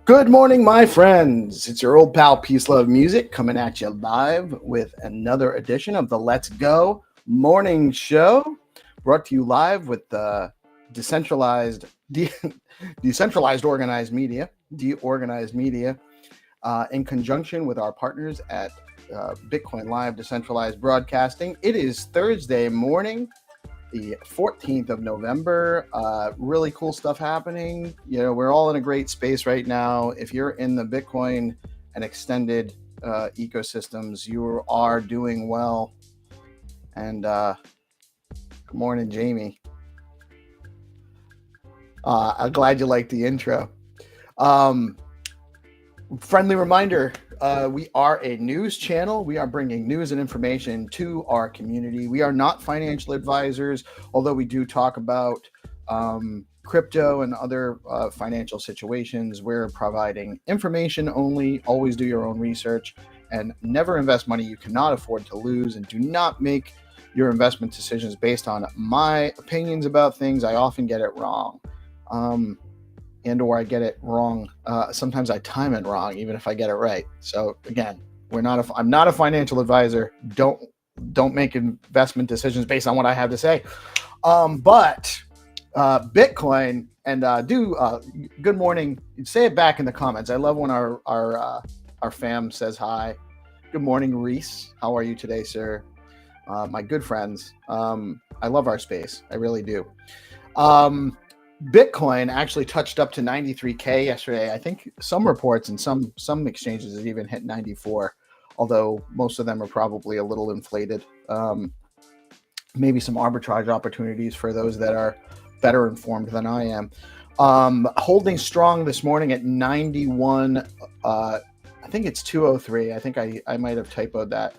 Good morning, my friends. It's your old pal PeaceLoveMusic coming at you live with another edition of the Let's Go Morning Show, brought to you live with the decentralized organized media, DeOrganized Media, in conjunction with our partners at Bitcoin Live Decentralized Broadcasting. It is Thursday morning, the 14th of November. Really cool stuff happening. You know, we're all in a great space right now. If you're in the Bitcoin and extended ecosystems, you are doing well. And good morning, Jamie. I'm glad you liked the intro. Friendly reminder, we are a news channel. We are bringing news and information to our community. We are not financial advisors, although we do talk about crypto and other financial situations. We're providing information only. Always do your own research and never invest money you cannot afford to lose, and do not make your investment decisions based on my opinions about things. I often get it wrong. Or I get it wrong. Sometimes I time it wrong, even if I get it right. So again, I'm not a financial advisor. Don't make investment decisions based on what I have to say. But Bitcoin, and good morning. Say it back in the comments. I love when our fam says hi. Good morning, Reese. How are you today, sir? My good friends. I love our space. I really do. Bitcoin actually touched up to 93K yesterday. I think some reports and some exchanges have even hit 94, although most of them are probably a little inflated. Maybe some arbitrage opportunities for those that are better informed than I am. Holding strong this morning at 91. I think it's 203. I think I might have typoed that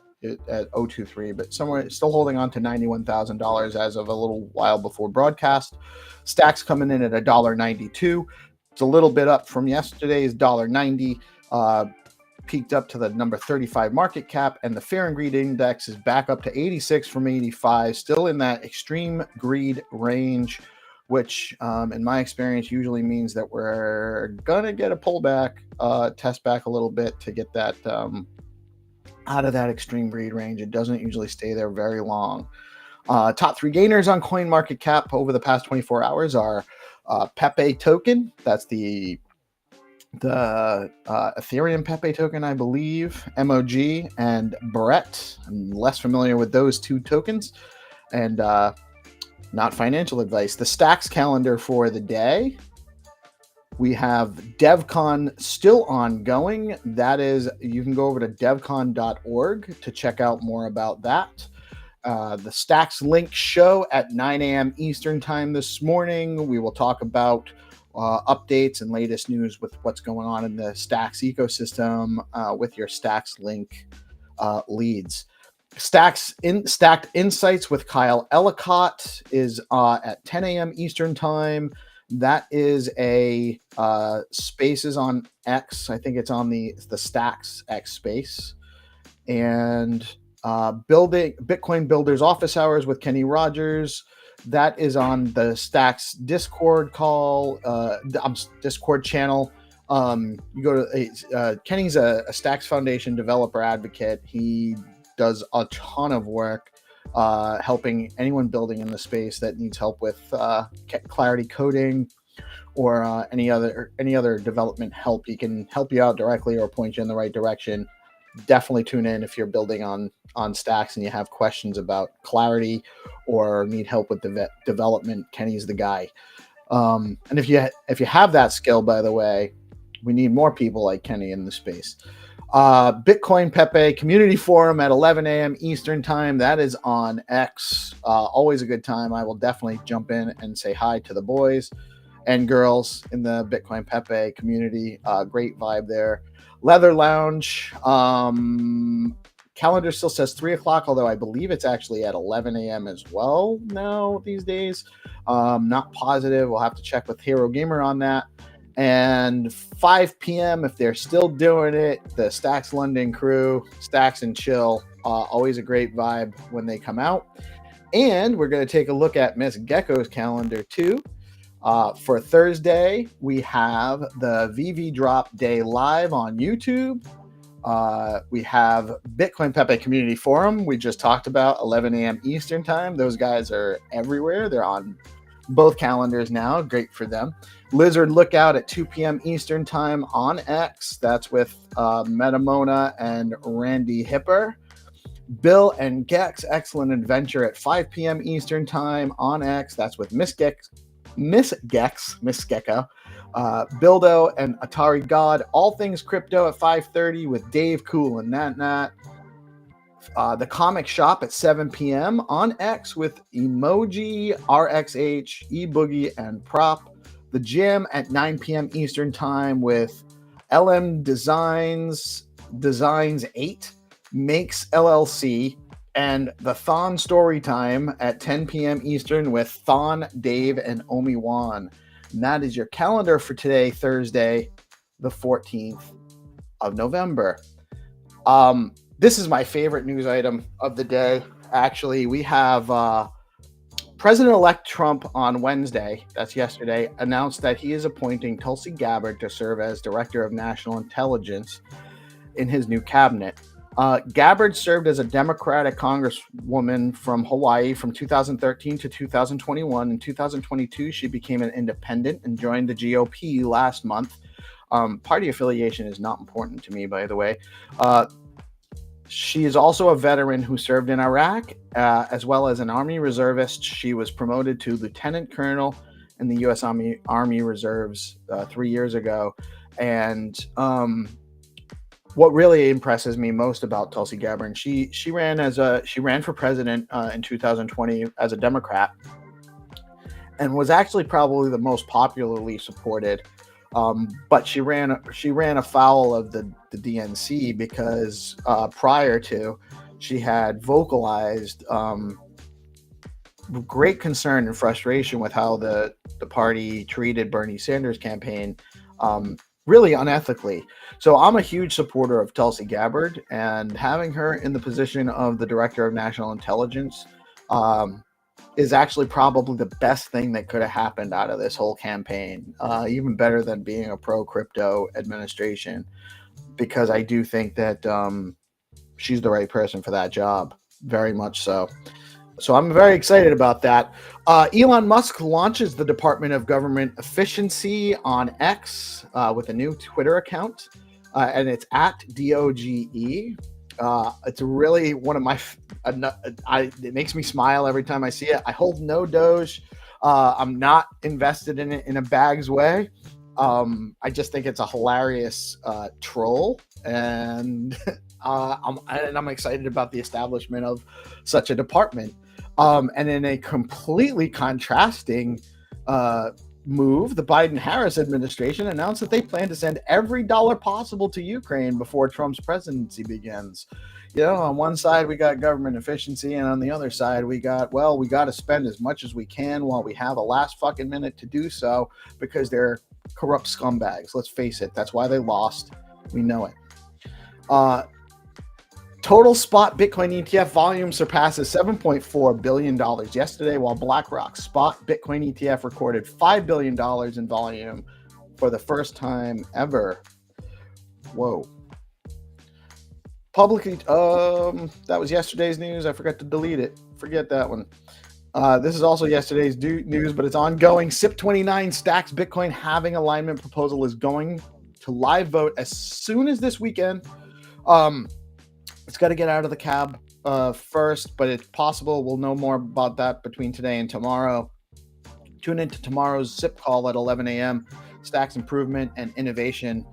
at 023, but somewhere still holding on to $91,000 as of a little while before broadcast. Stacks coming in at $1.92. It's a little bit up from yesterday's $1.90. Peaked up to the number 35 market cap, and the Fear and Greed Index is back up to 86 from 85, still in that extreme greed range, which in my experience usually means that we're gonna get a pullback, test back a little bit to get that out of that extreme greed range. It doesn't usually stay there very long. Top three gainers on CoinMarketCap over the past 24 hours are Pepe token. That's the Ethereum Pepe token, I believe, MOG, and Brett. I'm less familiar with those two tokens, and not financial advice. The Stacks calendar for the day. We have DevCon still ongoing. That is, you can go over to devcon.org to check out more about that. The Stacks Link show at 9 a.m. Eastern time this morning. We will talk about updates and latest news with what's going on in the Stacks ecosystem with your Stacks Link leads. Stacked Insights with Kyle Ellicott is at 10 a.m. Eastern time. That is a Spaces on X. I think it's on the Stacks X space. And building Bitcoin Builders Office Hours with Kenny Rogers. That is on the Stacks Discord Discord channel. You go to Kenny's a Stacks Foundation developer advocate. He does a ton of work helping anyone building in the space that needs help with Clarity coding or any other development help. He can help you out directly or point you in the right direction. Definitely tune in if you're building on Stacks and you have questions about Clarity or need help with development. Kenny's the guy. And if you have that skill, by the way, we need more people like Kenny in the space. Bitcoin Pepe Community Forum at 11 a.m. Eastern Time. That is on X. Always a good time. I will definitely jump in and say hi to the boys and girls in the Bitcoin Pepe community. Great vibe there. Leather Lounge. Calendar still says 3 o'clock, although I believe it's actually at 11 a.m. as well now these days. Not positive. We'll have to check with Hero Gamer on that. And 5 p.m., if they're still doing it, the Stacks London crew, Stacks and Chill, always a great vibe when they come out. And we're going to take a look at Miss Gecko's calendar too. For Thursday, we have the VV Drop Day live on YouTube. We have Bitcoin Pepe Community Forum. We just talked about 11 a.m. Eastern time. Those guys are everywhere. They're on both calendars now. Great for them. Lizard Lookout at 2 p.m. Eastern time on X. That's with Metamona and Randy Hipper. Bill and Gex Excellent Adventure at 5 p.m. Eastern time on X. That's with Miss Gecko, Bildo and Atari God. All Things Crypto at 5:30 with Dave Cool and Nat. The Comic Shop at 7 p.m. on X with Emoji, RXH, eBoogie, and Prop. The Gym at 9 p.m. Eastern time with LM Designs 8, Makes LLC, and the Thon Story Time at 10 p.m. Eastern with Thon, Dave, and Omi Wan. And that is your calendar for today, Thursday, the 14th of November. This is my favorite news item of the day. Actually, we have President-elect Trump on Wednesday, that's yesterday, announced that he is appointing Tulsi Gabbard to serve as Director of National Intelligence in his new cabinet. Gabbard served as a Democratic congresswoman from Hawaii from 2013 to 2021. In 2022, she became an independent and joined the GOP last month. Party affiliation is not important to me, by the way. She is also a veteran who served in Iraq, as well as an Army reservist. She was promoted to lieutenant colonel in the U.S. Army Reserves 3 years ago. And what really impresses me most about Tulsi Gabbard, she ran for president in 2020 as a Democrat, and was actually probably the most popularly supported. But she ran afoul of the DNC because prior to, she had vocalized great concern and frustration with how the party treated Bernie Sanders' campaign, really unethically. So I'm a huge supporter of Tulsi Gabbard, and having her in the position of the Director of National Intelligence is actually probably the best thing that could have happened out of this whole campaign, even better than being a pro-crypto administration, because I do think that she's the right person for that job, very much so. So I'm very excited about that. Elon Musk launches the Department of Government Efficiency on X with a new Twitter account, and it's at DOGE. It's really one of my, it makes me smile every time I see it. I hold no Doge. I'm not invested in it in a bags way. I just think it's a hilarious troll, and I'm excited about the establishment of such a department. And in a completely contrasting move, the Biden-Harris administration announced that they plan to send every dollar possible to Ukraine before Trump's presidency begins. You know, on one side we got government efficiency, and on the other side we got to spend as much as we can while we have a last fucking minute to do so, because they're corrupt scumbags. Let's face it, that's why they lost. We know it. Total spot Bitcoin ETF volume surpasses $7.4 billion yesterday, while BlackRock's spot Bitcoin ETF recorded $5 billion in volume for the first time ever. Whoa. Publicly, that was yesterday's news. I forgot to delete it. Forget that one. This is also yesterday's news, but it's ongoing. SIP29 Stacks Bitcoin halving alignment proposal is going to live vote as soon as this weekend. It's got to get out of the cab first, but it's possible. We'll know more about that between today and tomorrow. Tune into tomorrow's SIP call at 11 a.m. Stacks Improvement and Innovation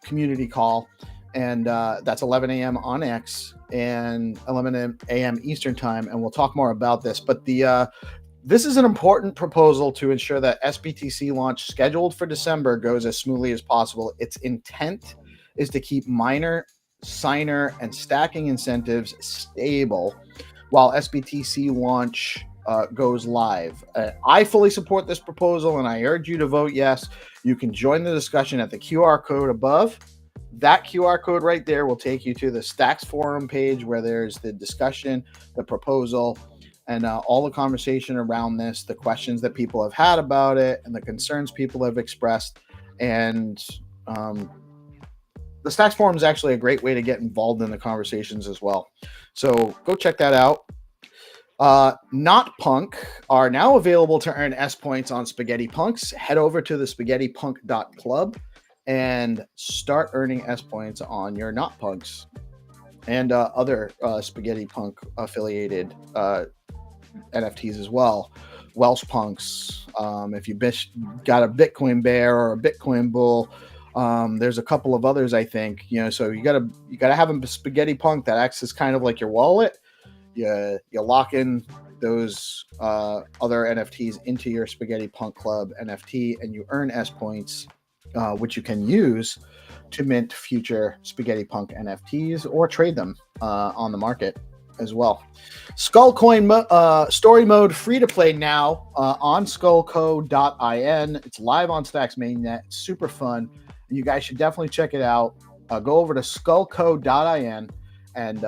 community call. And that's 11 a.m. on X and 11 a.m. Eastern time. And we'll talk more about this. But this is an important proposal to ensure that SBTC launch scheduled for December goes as smoothly as possible. Its intent is to keep miner, signer, and stacking incentives stable, while SBTC launch goes live. I fully support this proposal, and I urge you to vote yes. You can join the discussion at the QR code above. That QR code right there will take you to the Stacks forum page where there's the discussion, the proposal, and all the conversation around this, the questions that people have had about it, and the concerns people have expressed. And the Stacks forum is actually a great way to get involved in the conversations as well. So go check that out. Not Punk are now available to earn S points on Spaghetti Punks. Head over to the spaghettipunk.club and start earning S points on your Not Punks and other Spaghetti Punk affiliated NFTs as well. Welsh Punks. If you got a Bitcoin Bear or a Bitcoin Bull, there's a couple of others, I think. So you gotta have a Spaghetti Punk that acts as kind of like your wallet. You lock in those other NFTs into your Spaghetti Punk Club NFT, and you earn S points, which you can use to mint future Spaghetti Punk NFTs or trade them on the market as well. Skullcoin story mode free to play now on skullco.in. It's live on Stacks mainnet. It's super fun. You guys should definitely check it out. Go over to skullco.in and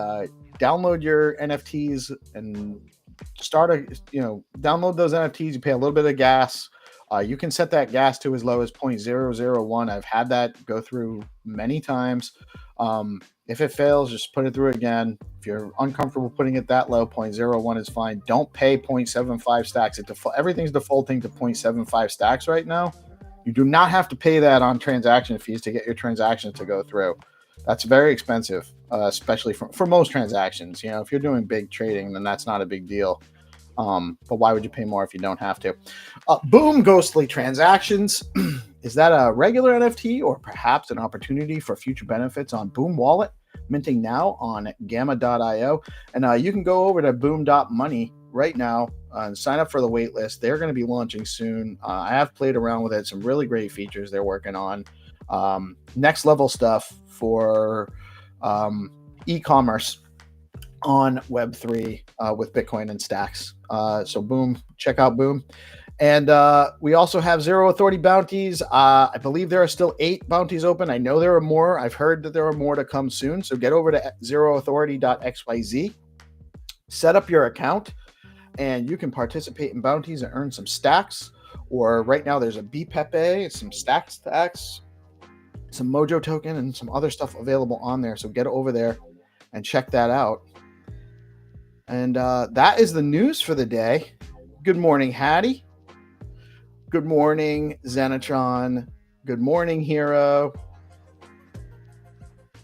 download your NFTs and download those NFTs. You pay a little bit of gas. You can set that gas to as low as 0.001. I've had that go through many times. If it fails, just put it through again. If you're uncomfortable putting it that low, 0.01 is fine. Don't pay 0.75 stacks. Everything's defaulting to 0.75 stacks right now. You do not have to pay that on transaction fees to get your transactions to go through. That's very expensive, especially for most transactions. If you're doing big trading, then that's not a big deal. But why would you pay more if you don't have to? Boom, ghostly transactions. Is that a regular NFT or perhaps an opportunity for future benefits on Boom Wallet? Minting now on gamma.io. And you can go over to boom.money right now and sign up for the wait list. They're going to be launching soon. I have played around with it. Some really great features they're working on. Next level stuff for e-commerce on Web3 with Bitcoin and Stacks. So Boom, check out Boom. And we also have Zero Authority bounties. I believe there are still 8 bounties open. I know there are more. I've heard that there are more to come soon. So get over to zeroauthority.xyz, set up your account, and you can participate in bounties and earn some stacks. Or right now there's a BPEPE, some stacks, some Mojo token, and some other stuff available on there. So get over there and check that out. And that is the news for the day. Good morning, Haddy. Good morning, Zenatron. Good morning, Hero.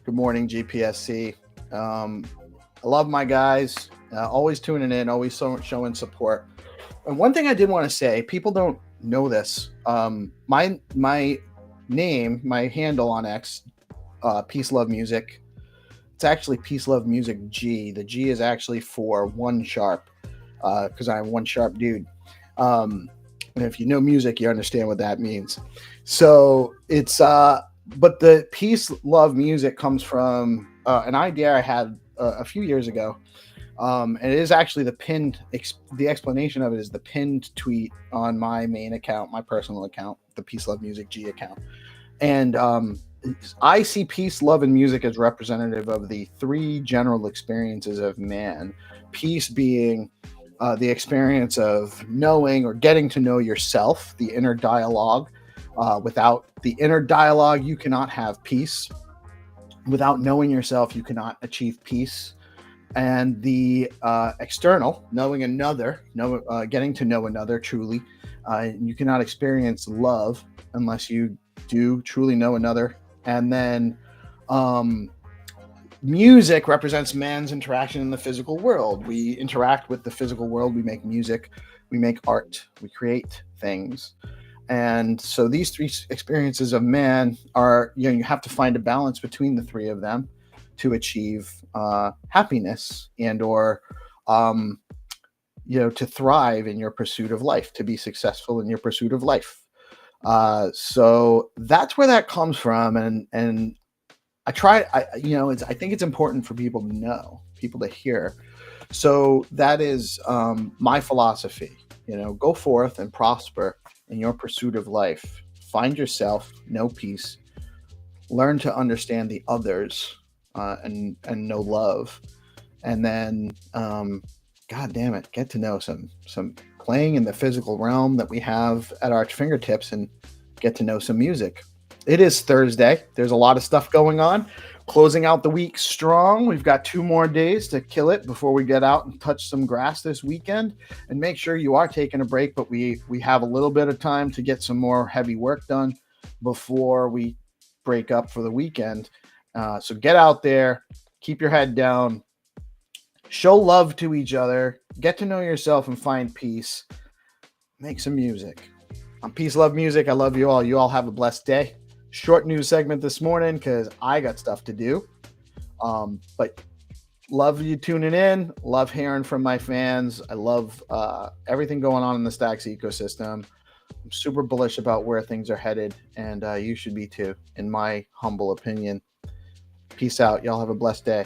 Good morning, GPSC. I love my guys. Always tuning in, always showing support. And one thing I did want to say, people don't know this. My name, my handle on X, PeaceLoveMusic. It's actually PeaceLoveMusic G. The G is actually for 1 sharp, because I'm 1 sharp dude. And if you know music, you understand what that means. So it's but the Peace Love Music comes from an idea I had a few years ago. And it is actually the explanation of it is the pinned tweet on my main account, my personal account, the Peace Love Music G account. And I see peace, love, and music as representative of the 3 general experiences of man. Peace being the experience of knowing or getting to know yourself, the inner dialogue. Without the inner dialogue, you cannot have peace. Without knowing yourself, you cannot achieve peace. And the external, knowing another, getting to know another truly. You cannot experience love unless you do truly know another. And then music represents man's interaction in the physical world. We interact with the physical world. We make music. We make art. We create things. And so these 3 experiences of man are, you have to find a balance between the 3 of them to achieve happiness and or, to thrive in your pursuit of life, to be successful in your pursuit of life. So that's where that comes from. And I think it's important for people to know, people to hear. So that is my philosophy. Go forth and prosper in your pursuit of life. Find yourself, know peace, learn to understand the others, and know love, and then God damn it, get to know some playing in the physical realm that we have at our fingertips, and get to know some music. It is Thursday. There's a lot of stuff going on. Closing out the week strong. We've got 2 more days to kill it before we get out and touch some grass this weekend. And make sure you are taking a break, but we have a little bit of time to get some more heavy work done before we break up for the weekend. So get out there, keep your head down, show love to each other, get to know yourself and find peace. Make some music. I'm Peace Love Music. I love you all. You all have a blessed day. Short news segment this morning because I got stuff to do. But love you tuning in. Love hearing from my fans. I love everything going on in the Stacks ecosystem. I'm super bullish about where things are headed, and you should be too, in my humble opinion. Peace out. Y'all have a blessed day.